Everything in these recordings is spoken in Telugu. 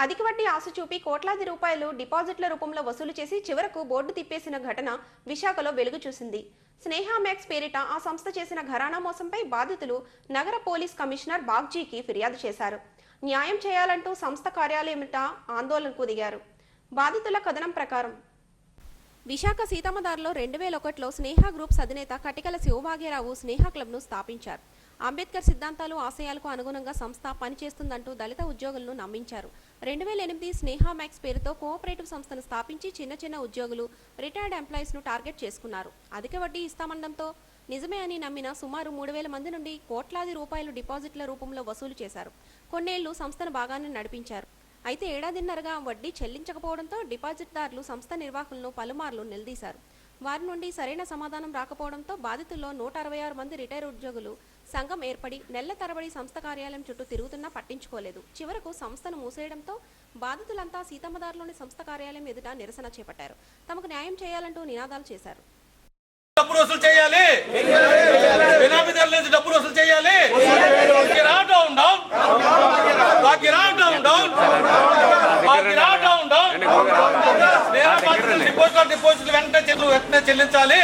అధిక వడ్డీ ఆశ చూపి కోట్లాది రూపాయలు డిపాజిట్ల రూపంలో వసూలు చేసి చివరకు బోర్డు తిప్పేసిన ఘటన విశాఖలో వెలుగు చూసింది. స్నేహ మ్యాక్స్ పేరిట ఆ సంస్థ చేసిన ఘరానా మోసంపై బాధితులు నగర పోలీస్ కమిషనర్ బాగ్జీకి ఫిర్యాదు చేశారు. న్యాయం చేయాలంటూ సంస్థ కార్యాలయమిట ఆందోళనకు దిగారు. బాధితుల కథనం ప్రకారం విశాఖ సీతమ్మదారిలో 2001లో స్నేహ గ్రూప్స్ అధినేత కటికల శివభాగ్యరావు స్నేహ క్లబ్ను స్థాపించారు. అంబేద్కర్ సిద్ధాంతాలు ఆశయాలకు అనుగుణంగా సంస్థ పనిచేస్తుందంటూ దళిత ఉద్యోగులను నమ్మించారు. 2008 స్నేహ మ్యాక్స్ పేరుతో కోఆపరేటివ్ సంస్థను స్థాపించి చిన్న ఉద్యోగులు, రిటైర్డ్ ఎంప్లాయీస్ను టార్గెట్ చేసుకున్నారు. అధిక వడ్డీ ఇస్తామనడంతో నిజమే అని నమ్మిన సుమారు 3000 మంది నుండి కోట్లాది రూపాయలు డిపాజిట్ల రూపంలో వసూలు చేశారు. కొన్నేళ్లు సంస్థను బాగానే నడిపించారు. అయితే ఏడాదిన్నరగా వడ్డీ చెల్లించకపోవడంతో డిపాజిట్దారులు సంస్థ నిర్వాహకులను పలుమార్లు నిలదీశారు. వారి నుండి సరైన సమాధానం రాకపోవడంతో బాధితుల్లో 166 మంది రిటైర్ ఉద్యోగులు సంఘం ఏర్పడి నెలల తరబడి సంస్థ కార్యాలయం చుట్టూ తిరుగుతున్నా పట్టించుకోలేదు. చివరకు సంస్థను మూసేయడంతో బాధితులంతా సీతమ్మదారిలోని సంస్థ కార్యాలయం ఎదుట నిరసన చేపట్టారు. తమకు న్యాయం చేయాలంటూ నినాదాలు చేశారు. డబ్బులు వసూలు చేయాలి, బినామీదారుల నుంచి డబ్బులు వసూలు చేయాలి. డిపాజిట్లు వెంటనే చెల్లించాలి.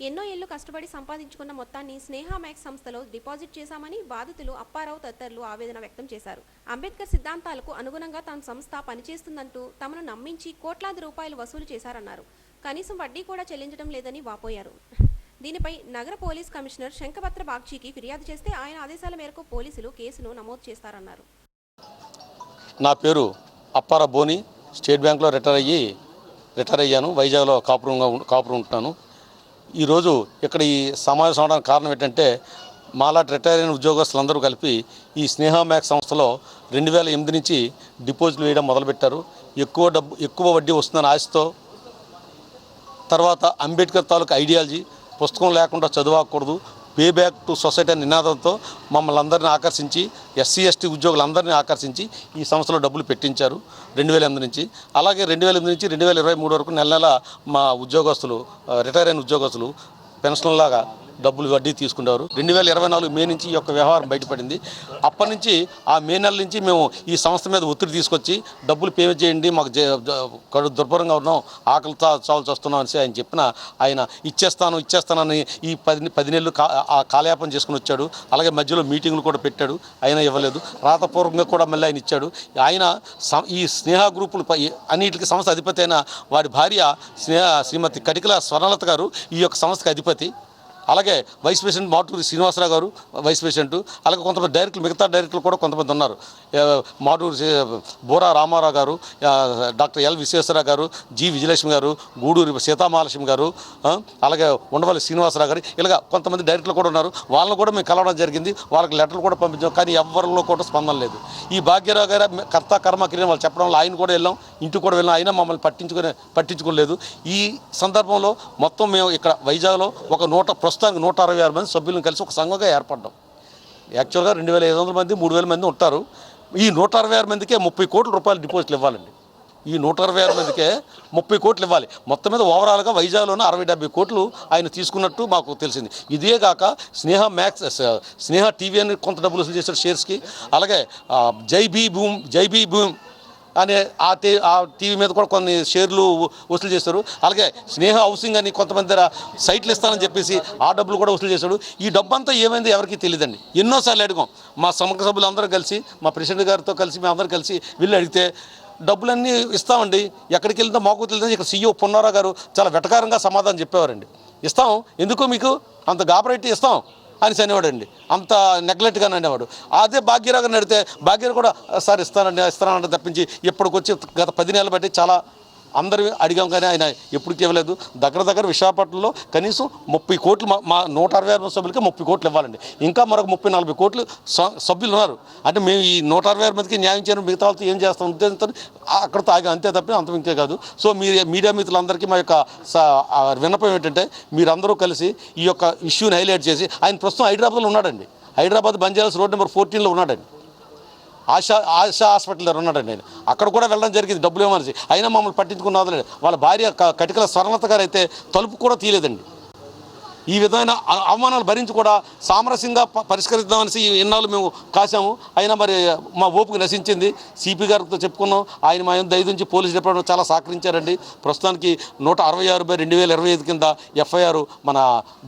ఎన్నో ఏళ్లు కష్టపడి సంపాదించుకున్న మొత్తాన్ని స్నేహ మ్యాక్స్ సంస్థలో డిపాజిట్ చేశామని బాధితులు అప్పారావు తదితరులు ఆవేదన వ్యక్తం చేశారు. అంబేద్కర్ సిద్ధాంతాలకు అనుగుణంగా తమ సంస్థ పనిచేస్తుందంటూ తమను నమ్మించి కోట్లాది రూపాయలు వసూలు చేశారన్నారు. కనీసం వడ్డీ కూడా చెల్లించడం లేదని వాపోయారు. దీనిపై నగర పోలీస్ కమిషనర్ శంఖపత్ర బాగ్జీకి ఫిర్యాదు చేస్తే ఆయన ఆదేశాల మేరకు పోలీసులు కేసును నమోదు చేస్తారన్నారు. నా పేరు అప్పారా బోని, స్టేట్ బ్యాంక్లో రిటైర్ అయ్యాను. వైజాగ్లో కాపురం ఉంటున్నాను. ఈరోజు ఇక్కడ ఈ సమావేశం అవడానికి కారణం ఏంటంటే మాలాంటి రిటైర్ అయిన ఉద్యోగస్తులందరూ కలిపి ఈ స్నేహ మ్యాక్స్ సంస్థలో 2008 నుంచి డిపాజిట్లు వేయడం మొదలుపెట్టారు. ఎక్కువ వడ్డీ వస్తుందని ఆశతో, తర్వాత అంబేద్కర్ తాలూకు ఐడియాలజీ, పుస్తకం లేకుండా చదవకూడదు, పే బ్యాక్ టు సొసైటీ అనే నినాదంతో మమ్మల్ని అందరినీ ఆకర్షించి, ఎస్సీ ఎస్టీ ఉద్యోగులందరినీ ఆకర్షించి ఈ సంస్థలో డబ్బులు పెట్టించారు 2008 నుంచి. అలాగే 2008 నుంచి 2023 వరకు నెల మా ఉద్యోగస్తులు, రిటైర్ అయిన ఉద్యోగస్తులు పెన్షన్లాగా డబ్బులు వడ్డీ తీసుకునేవారు. 2024 మే నుంచి ఈ యొక్క వ్యవహారం బయటపడింది. అప్పటి నుంచి ఆ మే నెల నుంచి మేము ఈ సంస్థ మీద ఒత్తిడి తీసుకొచ్చి డబ్బులు పే చేయండి, మాకు కడు దుర్భరంగా ఉన్నాం, ఆకలి చావాల్సి వస్తున్నాం అని ఆయన చెప్పిన ఆయన ఇచ్చేస్తానని ఈ 10 నెలలు కాలయాపన చేసుకుని వచ్చాడు. అలాగే మధ్యలో మీటింగ్లు కూడా పెట్టాడు, అయినా ఇవ్వలేదు. రాతపూర్వకంగా కూడా మళ్ళీ ఆయన ఇచ్చాడు. ఆయన ఈ స్నేహ గ్రూపులు అన్నిటికీ సంస్థ అధిపతి అయిన వారి భార్య శ్రీమతి కటికల స్వర్ణలత గారు ఈ యొక్క సంస్థకి అధిపతి. అలాగే వైస్ ప్రెసిడెంట్ మాటూరి శ్రీనివాసరావు గారు వైస్ ప్రెసిడెంట్. అలాగే కొంతమంది డైరెక్టర్లు, మిగతా డైరెక్టర్లు కూడా కొంతమంది ఉన్నారు. మాటూరి బోరా రామారావు గారు, డాక్టర్ ఎల్ విశ్వేశ్వరరావు గారు, జి విజయలక్ష్మి గారు, గూడూరి సీతామహాలక్ష్మి గారు, అలాగే ఉండవల్లి శ్రీనివాసరావు గారు, ఇలాగ కొంతమంది డైరెక్టర్లు కూడా ఉన్నారు. వాళ్ళని కూడా మేము కలవడం జరిగింది. వాళ్ళకి లెటర్లు కూడా పంపించాం. కానీ ఎవరిలో కూడా స్పందన లేదు. ఈ భాగ్యరావు గారు కర్త కర్మ క్రియ వాళ్ళు చెప్పడం వల్ల ఆయన కూడా వెళ్ళాం, ఇంటికి కూడా వెళ్ళాం. అయినా మమ్మల్ని పట్టించుకోలేదు. ఈ సందర్భంలో మొత్తం మేము ఇక్కడ వైజాగ్లో ఒక 166 మంది సభ్యులను కలిసి ఒక సంఘంగా ఏర్పడ్డాం. యాక్చువల్గా 2500 మంది 3000 మంది ఉంటారు. ఈ 166 మందికే 30 కోట్ల రూపాయలు డిపాజిట్లు ఇవ్వాలండి. ఈ 166 మందికే 30 కోట్లు ఇవ్వాలి. మొత్తం మీద ఓవరాల్గా వైజాగ్లోనే 60-70 కోట్లు ఆయన తీసుకున్నట్టు మాకు తెలిసింది. ఇదే కాక స్నేహ టీవీ అని కొంత డబ్బులు వసూలు చేశారు షేర్స్కి. అలాగే జై బీ భూమ్ అనే ఆ టీవీ మీద కూడా కొన్ని షేర్లు వసూలు చేస్తారు. అలాగే స్నేహ హౌసింగ్ అని కొంతమంది దగ్గర సైట్లు ఇస్తానని చెప్పేసి ఆ డబ్బులు కూడా వసూలు చేశాడు. ఈ డబ్బు అంతా ఏమైంది ఎవరికి తెలియదండి. ఎన్నోసార్లు అడిగాం. మా సమగ్ర సభ్యులు అందరూ కలిసి, మా ప్రెసిడెంట్ గారితో కలిసి మేము అందరూ కలిసి వెళ్ళి అడిగితే డబ్బులన్నీ ఇస్తామండి, ఎక్కడికి వెళ్తే మాకు తెలియదు. ఇక్కడ సీఈఓ పున్నారావు గారు చాలా వెటకారంగా సమాధానం చెప్పేవారండి. ఇస్తాం, ఎందుకు మీకు అంత గాబరైతే ఇస్తాం అని అనేవాడండి. అంత నెగ్లెక్ట్గానే అనేవాడు. అదే భాగ్యరావు గారిని అడిగితే భాగ్యరావు కూడా సార్ ఇస్తానంటే తప్పించి ఇప్పటికొచ్చి గత 10 నెలలు బట్టి చాలా అందరూ అడిగాం కానీ ఆయన ఎప్పటికీ ఇవ్వలేదు. దగ్గర విశాఖపట్నంలో కనీసం 30 కోట్లు మా 166 సభ్యులకి 30 కోట్లు ఇవ్వాలండి. ఇంకా మరొక 30-40 కోట్లు సభ్యులు ఉన్నారు. అంటే మేము ఈ 166 మందికి న్యాయం చేయడం, మిగతా వాళ్ళతో ఏం చేస్తాం ఉద్దేశంతో అక్కడితో ఆగా, అంతే తప్ప అంత ఇంకే కాదు. సో మీడియా మిత్రులందరికీ మా యొక్క విన్నపం ఏంటంటే మీరందరూ కలిసి ఈ యొక్క ఇష్యూని హైలైట్ చేసి, ఆయన ప్రస్తుతం హైదరాబాద్లో ఉన్నాడండి. హైదరాబాద్ బంజారాస్ రోడ్ నెంబర్ 14లో ఉన్నాడండి. ఆశా హాస్పిటల్లో ఉన్నాడండి. ఆయన అక్కడ కూడా వెళ్ళడం జరిగింది డబ్బులు ఏమనిసి. అయినా మమ్మల్ని పట్టించుకున్నది లేదు. వాళ్ళ భార్య కటికల స్వర్ణలత గారు అయితే తలుపు కూడా తీయలేదండి. ఈ విధమైన అవమానాలు భరించి కూడా సామరస్యంగా పరిష్కరిద్దామనేసి ఇన్నాళ్ళు మేము కాసాము. అయినా మరి మా ఓపిక నశించింది. సిపి గారితో చెప్పుకున్నాం, ఆయన మా దయ నుంచి పోలీస్ డిపార్ట్మెంట్ చాలా సహకరించారండి. ప్రస్తుతానికి 166/2025 కింద ఎఫ్ఐఆర్ మన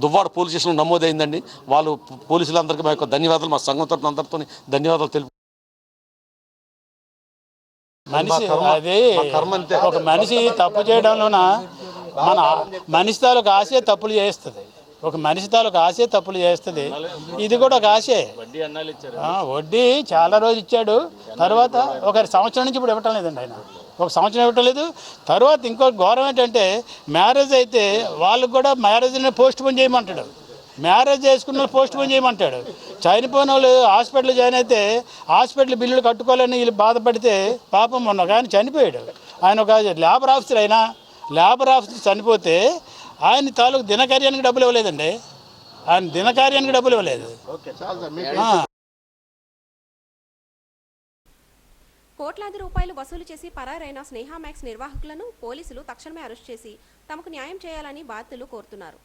దువ్వాడ పోలీస్ స్టేషన్లో నమోదైందండి. వాళ్ళు పోలీసులందరికీ మా యొక్క ధన్యవాదాలు, మా సంఘం తరపున అందరితో ధన్యవాదాలు తెలుపు. మనిషి అది ఒక మనిషి తప్పు చేయడంలోన మన మనిషి తాలూకు ఆశే తప్పులు చేస్తుంది. ఒక మనిషి తాలూకు ఆశే తప్పులు చేస్తుంది. ఇది కూడా ఒక ఆశే. వడ్డీ చాలా రోజు ఇచ్చాడు. తర్వాత ఒక సంవత్సరం నుంచి ఇప్పుడు ఇవ్వటం లేదండి. ఆయన ఒక సంవత్సరం ఇవ్వటం లేదు. తర్వాత ఇంకొక ఘోరం ఏంటంటే మ్యారేజ్ అయితే వాళ్ళకు కూడా మ్యారేజ్ని పోస్ట్ పోన్ చేయమంటాడు. మ్యారేజ్ చేసుకున్న వాళ్ళు పోస్ట్ పోన్ చేయమంటాడు. చనిపోయిన వాళ్ళు హాస్పిటల్ జాయిన్ అయితే హాస్పిటల్ బిల్లులు కట్టుకోవాలని వీళ్ళు బాధపడితే పాపం మొన్న కానీ చనిపోయాడు. ఆయన ఒక లేబర్ ఆఫీసర్, అయినా లేబర్ ఆఫీసర్ చనిపోతే ఆయన తాలూకు దినకార్యానికి డబ్బులు ఇవ్వలేదండి. ఆయన దినకార్యానికి డబ్బులు ఇవ్వలేదు. కోట్లాది రూపాయలు వసూలు చేసి పరారైన స్నేహ మ్యాక్స్ నిర్వాహకులను పోలీసులు తక్షణమే అరెస్ట్ చేసి తమకు న్యాయం చేయాలని బాధితులు కోరుతున్నారు.